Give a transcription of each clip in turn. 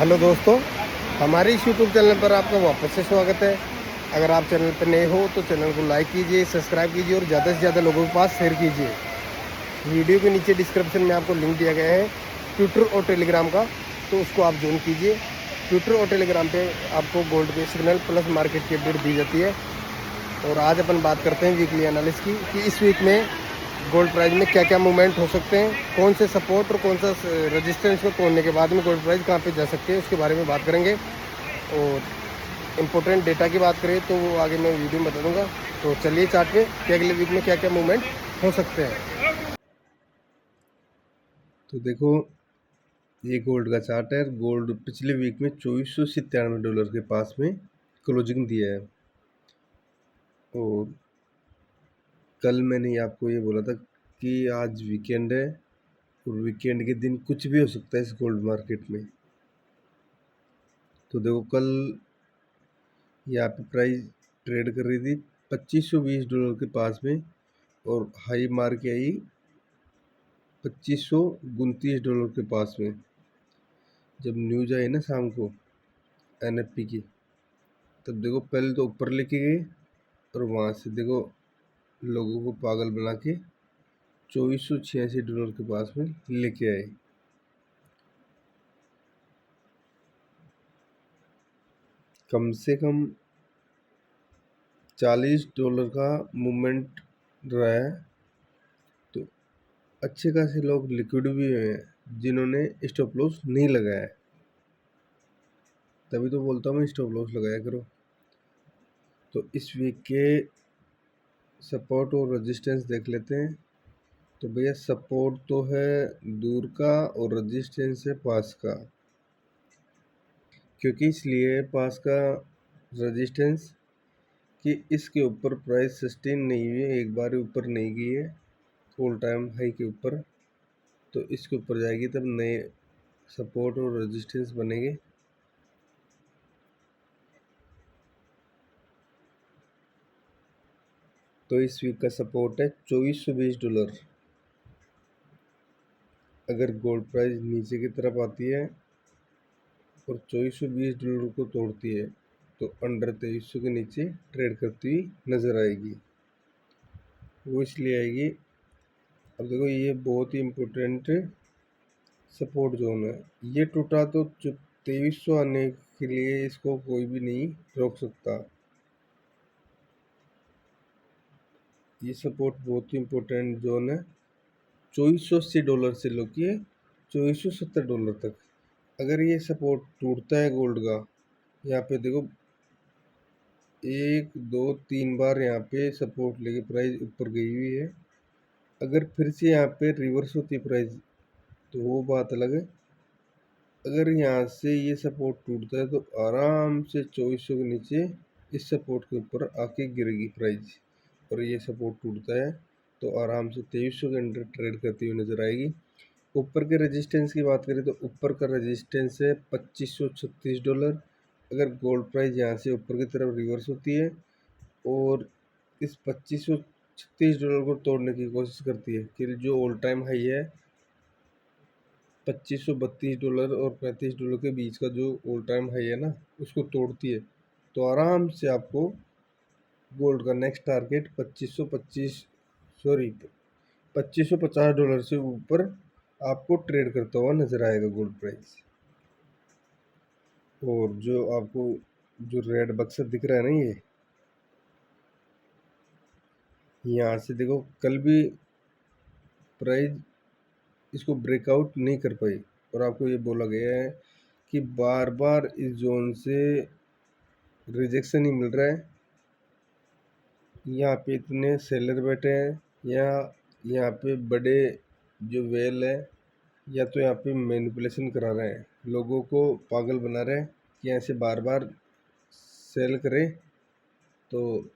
Hello दोस्तों, हमारे इस यूट्यूब चैनल पर आपका वापस से स्वागत है। अगर आप चैनल पर नए हो तो चैनल को लाइक कीजिए, सब्सक्राइब कीजिए और ज़्यादा से ज़्यादा लोगों के पास शेयर कीजिए। वीडियो के नीचे डिस्क्रिप्शन में आपको लिंक दिया गया है ट्विटर और टेलीग्राम का, तो उसको आप ज्वाइन कीजिए। ट्विटर और टेलीग्राम पे आपको गोल्ड के सिग्नल प्लस मार्केट की अपडेट दी जाती है। और आज अपन बात करते हैं वीकली एनालिसिस की कि इस वीक में गोल्ड प्राइस में क्या क्या मूवमेंट हो सकते हैं, कौन से सपोर्ट और कौन सा रेजिस्टेंस को तोड़ने के बाद में गोल्ड प्राइस कहाँ पे जा सकते हैं, उसके बारे में बात करेंगे। और इम्पोर्टेंट डेटा की बात करें तो वो आगे मैं वीडियो में बता दूंगा। तो चलिए चार्ट पे कि अगले वीक में क्या क्या मूवमेंट हो सकते हैं। तो देखो, ये गोल्ड का चार्ट है। गोल्ड पिछले वीक में $2497 के पास में क्लोजिंग दिया है। और कल मैंने आपको ये बोला था कि आज वीकेंड है और वीकेंड के दिन कुछ भी हो सकता है इस गोल्ड मार्केट में। तो देखो, कल यहाँ पे प्राइस ट्रेड कर रही थी $2520 के पास में और हाई मार के आई $2529 के पास में। जब न्यूज आई ना शाम को एनएफपी की, तब देखो पहले तो ऊपर लेके गए और वहाँ से देखो लोगों को पागल बना के $2486 के पास में लेके आए। कम से कम $40 का मूवमेंट रहा है। तो अच्छे खासे लोग लिक्विड भी हुए हैं जिन्होंने स्टॉप लॉस नहीं लगाया है। तभी तो बोलता हूँ मैं, स्टॉप लॉस लगाया करो। तो इस वीक के सपोर्ट और रेजिस्टेंस देख लेते हैं। तो भैया, सपोर्ट तो है दूर का और रेजिस्टेंस है पास का। क्योंकि इसलिए पास का रेजिस्टेंस कि इसके ऊपर प्राइस सस्टेन नहीं हुई है, एक बार ऊपर नहीं गई है ऑल टाइम हाई के ऊपर। तो इसके ऊपर जाएगी तब नए सपोर्ट और रेजिस्टेंस बनेंगे। तो इस वीक का सपोर्ट है $2420। अगर गोल्ड प्राइस नीचे की तरफ आती है और $2420 को तोड़ती है तो अंडर 2300 के नीचे ट्रेड करती हुई नजर आएगी। वो इसलिए आएगी, अब देखो ये बहुत ही इम्पोर्टेंट सपोर्ट जोन है। ये टूटा तो 2300 आने के लिए इसको कोई भी नहीं रोक सकता। ये सपोर्ट बहुत ही इम्पोर्टेंट जोन है। $2480 से लेके $2470 तक अगर ये सपोर्ट टूटता है गोल्ड का, यहाँ पे देखो 1 2 3 बार यहाँ पे सपोर्ट लेके प्राइस ऊपर गई हुई है। अगर फिर से यहाँ पे रिवर्स होती है प्राइस तो वो बात अलग है। अगर यहाँ से ये सपोर्ट टूटता है तो आराम से 2400 के नीचे इस सपोर्ट के ऊपर आके गिरेगी प्राइस। और ये सपोर्ट टूटता है तो आराम से 2300 के अंदर ट्रेड करती हुई नजर आएगी। ऊपर के रेजिस्टेंस की बात करें तो ऊपर का रेजिस्टेंस है $2536। अगर गोल्ड प्राइस यहाँ से ऊपर की तरफ रिवर्स होती है और इस $2536 को तोड़ने की कोशिश करती है कि जो ऑल टाइम हाई है $2532 और $35 के बीच का जो ऑल टाइम हाई है ना, उसको तोड़ती है तो आराम से आपको गोल्ड का नेक्स्ट टारगेट 2550 से ऊपर आपको ट्रेड करता हुआ नजर आएगा गोल्ड प्राइस। और जो आपको जो रेड बक्सर दिख रहा है ना, ये यहाँ से देखो कल भी प्राइस इसको ब्रेकआउट नहीं कर पाई और आपको ये बोला गया है कि बार बार इस जोन से रिजेक्शन ही मिल रहा है। यहाँ पे इतने सेलर बैठे हैं या यहाँ पे बड़े जो वेल है, या तो यहाँ पे मैनिपुलेशन करा रहे हैं, लोगों को पागल बना रहे हैं कि ऐसे बार बार सेल करें तो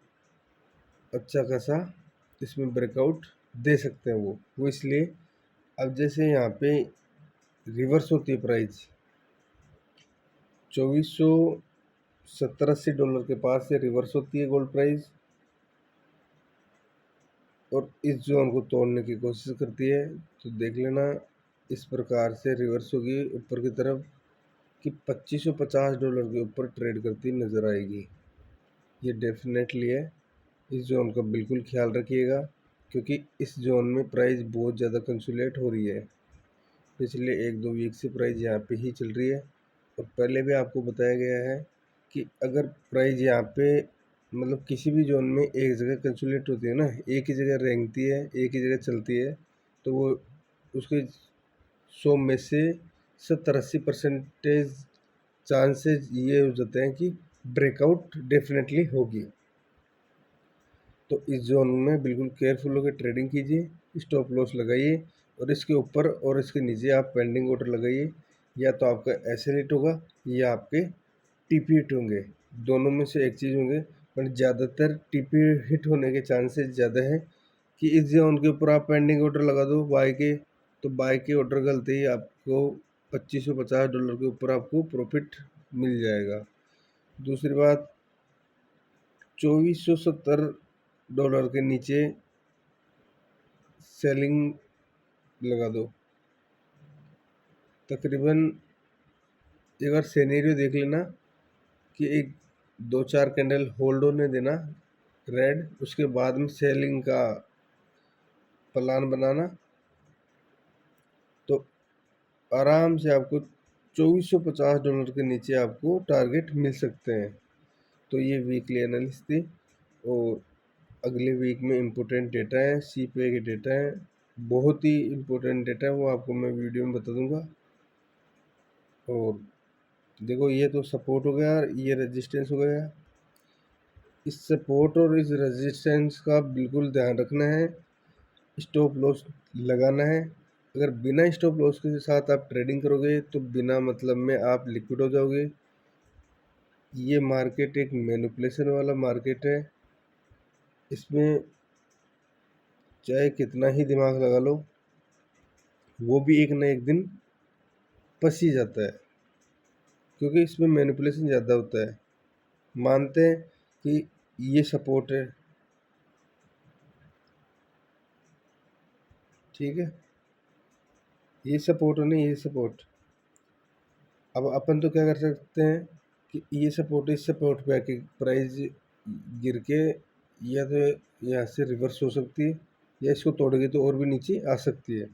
अच्छा खासा इसमें ब्रेकआउट दे सकते हैं वो इसलिए अब जैसे यहाँ पे रिवर्स होती है प्राइस $2470-80 के पास से रिवर्स होती है गोल्ड प्राइस और इस जोन को तोड़ने की कोशिश करती है, तो देख लेना इस प्रकार से रिवर्स होगी ऊपर की तरफ कि $2550 के ऊपर ट्रेड करती नज़र आएगी। ये डेफिनेटली है। इस जोन का बिल्कुल ख्याल रखिएगा, क्योंकि इस जोन में प्राइस बहुत ज़्यादा कंसोलिडेट हो रही है। पिछले 1-2 वीक से प्राइस यहाँ पे ही चल रही है, और पहले भी आपको बताया गया है कि अगर प्राइस यहाँ पे मतलब किसी भी जोन में एक जगह कंसोलिडेट होती है ना, एक ही जगह रेंगती है, एक ही जगह चलती है, तो वो उसके 100 में से 70-80% चांसेस ये हो जाते हैं कि ब्रेकआउट डेफिनेटली होगी। तो इस जोन में बिल्कुल केयरफुल होकर ट्रेडिंग कीजिए, स्टॉप लॉस लगाइए, और इसके ऊपर और इसके नीचे आप पेंडिंग ऑर्डर लगाइए। या तो आपका ऐसे हिट होगा या आपके टीपी हिट होंगे, दोनों में से एक चीज़ होंगे। पर ज़्यादातर टीपी हिट होने के चांसेस ज़्यादा हैं कि इस जोन के ऊपर आप पेंडिंग ऑर्डर लगा दो बाय के, तो बाय के ऑर्डर गलते ही आपको $2550 के ऊपर आपको प्रॉफिट मिल जाएगा। दूसरी बात, $2470 के नीचे सेलिंग लगा दो। तकरीबन एक बार सिनेरियो देख लेना कि एक 2-4 कैंडल होल्ड होने देना रेड, उसके बाद में सेलिंग का प्लान बनाना, तो आराम से आपको $2450 के नीचे आपको टारगेट मिल सकते हैं। तो ये वीकली एनालिसिस थी, और अगले वीक में इम्पोर्टेंट डेटा है, सीपीआई के डेटा है, बहुत ही इम्पोर्टेंट डेटा है, वो आपको मैं वीडियो में बता दूंगा। और देखो, ये तो सपोर्ट हो गया और ये रेजिस्टेंस हो गया। इस सपोर्ट और इस रेजिस्टेंस का बिल्कुल ध्यान रखना है, स्टॉप लॉस लगाना है। अगर बिना स्टॉप लॉस के साथ आप ट्रेडिंग करोगे तो बिना मतलब में आप लिक्विड हो जाओगे। ये मार्केट एक मैनिपुलेशन वाला मार्केट है, इसमें चाहे कितना ही दिमाग लगा लो, वो भी एक ना एक दिन फंस ही जाता है, क्योंकि इसमें मैनिपुलेशन ज़्यादा होता है। मानते हैं कि ये सपोर्ट है, ठीक है, ये सपोर्ट है, नहीं ये सपोर्ट। अब अपन तो क्या कर सकते हैं कि ये सपोर्ट इस सपोर्ट पे आके प्राइस गिर के या तो यहाँ से रिवर्स हो सकती है, या इसको तोड़ेगी तो और भी नीचे आ सकती है।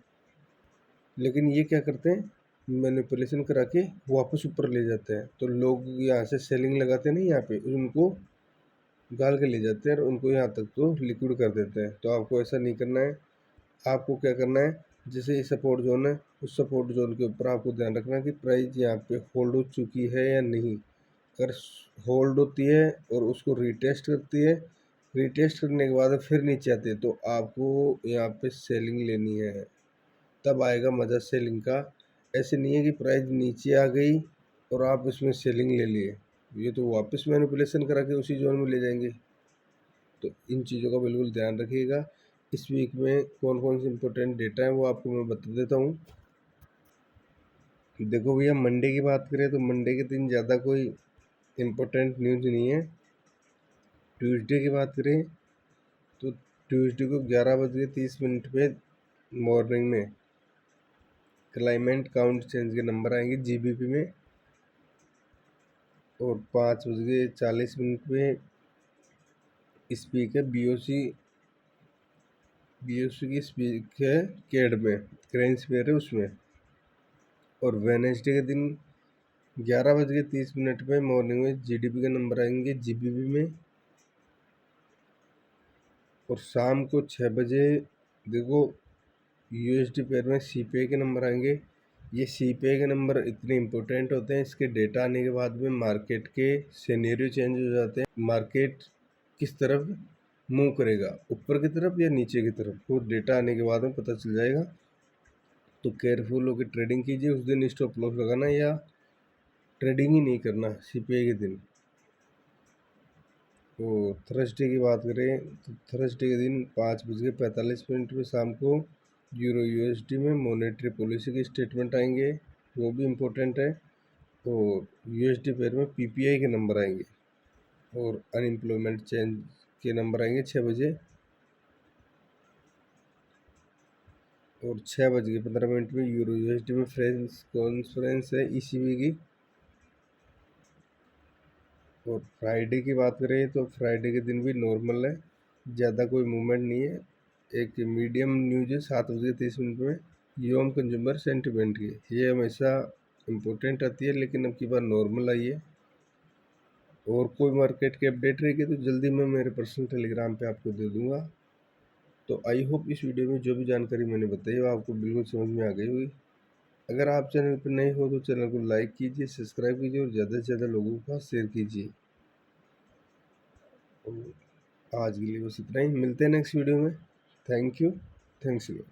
लेकिन ये क्या करते हैं, मैनिपुलेशन करा के वापस ऊपर ले जाते हैं। तो लोग यहाँ से सेलिंग लगाते हैं ना, यहाँ पे उनको गाल के ले जाते हैं और उनको यहाँ तक तो लिक्विड कर देते हैं। तो आपको ऐसा नहीं करना है। आपको क्या करना है, जैसे ये सपोर्ट जोन है, उस सपोर्ट जोन के ऊपर आपको ध्यान रखना है कि प्राइस यहाँ पे होल्ड हो चुकी है या नहीं। अगर होल्ड होती है और उसको रीटेस्ट करती है, रीटेस्ट करने के बाद फिर नीचे आती है, तो आपको यहाँ पे सेलिंग लेनी है, तब आएगा मज़ा सेलिंग का। ऐसे नहीं है कि प्राइस नीचे आ गई और आप इसमें सेलिंग ले लिए, ये तो वापस मैनिपुलेशन करा के उसी जोन में ले जाएंगे। तो इन चीज़ों का बिल्कुल ध्यान रखिएगा। इस वीक में कौन कौन से इम्पोर्टेंट डेटा है वो आपको मैं बता देता हूँ। देखो भैया, मंडे की बात करें तो मंडे के दिन ज़्यादा कोई इम्पोर्टेंट न्यूज़ नहीं है। ट्यूसडे की बात करें तो ट्यूसडे को 11:30 पे मॉर्निंग में क्लाइमेट काउंट चेंज के नंबर आएंगे जीबीपी में, और 5:40 पे स्पीक है बीओसी की स्पीक है केड में, क्रेंस पेयर है उसमें। और वेनेसडे के दिन 11:30 पे मॉर्निंग में जीडीपी के नंबर आएंगे जीबीपी में। और शाम को 6 बजे देखो, यूएसडी पेयर में सीपीआई के नंबर आएंगे। ये सीपीआई के नंबर इतने इम्पोर्टेंट होते हैं, इसके डेटा आने के बाद में मार्केट के सिनेरियो चेंज हो जाते हैं। मार्केट किस तरफ मूव करेगा, ऊपर की तरफ या नीचे की तरफ, वो डेटा आने के बाद में पता चल जाएगा। तो केयरफुल होकर ट्रेडिंग कीजिए। उस दिन स्टॉप लॉस लगाना या ट्रेडिंग ही नहीं करना सीपीआई के दिन। तो थर्सडे की बात करें तो थर्सडे के दिन 5:45 पे शाम को यूरो यूएसडी में मॉनेटरी पॉलिसी की स्टेटमेंट आएंगे, वो भी इम्पोर्टेंट है। और यूएसडी पेयर में पीपीआई के नंबर आएंगे, और अनएम्प्लॉयमेंट चेंज के नंबर आएंगे 6 बजे। और 6:15 में यूरो यूएसडी में फ्रेंच कॉन्फ्रेंस है ईसीबी की, और फ्राइडे की बात करें तो फ्राइडे के दिन भी नॉर्मल है, ज़्यादा कोई मूवमेंट नहीं है। एक मीडियम न्यूज है 7 बजे 30 मिनट में, योम कंज्यूमर सेंटिमेंट की, ये हमेशा इम्पोर्टेंट आती है, लेकिन अब की बार नॉर्मल आई है। और कोई मार्केट की अपडेट रहेगी तो जल्दी मैं मेरे पर्सनल टेलीग्राम पे आपको दे दूंगा। तो आई होप इस वीडियो में जो भी जानकारी मैंने बताई वो आपको बिल्कुल समझ में आ गई होगी। अगर आप चैनल पर नए हो तो चैनल को लाइक कीजिए, सब्सक्राइब कीजिए और ज़्यादा से ज़्यादा लोगों के पास शेयर कीजिए। और आज के लिए बस इतना ही, मिलते हैं नेक्स्ट वीडियो में। Thank you, thanks you.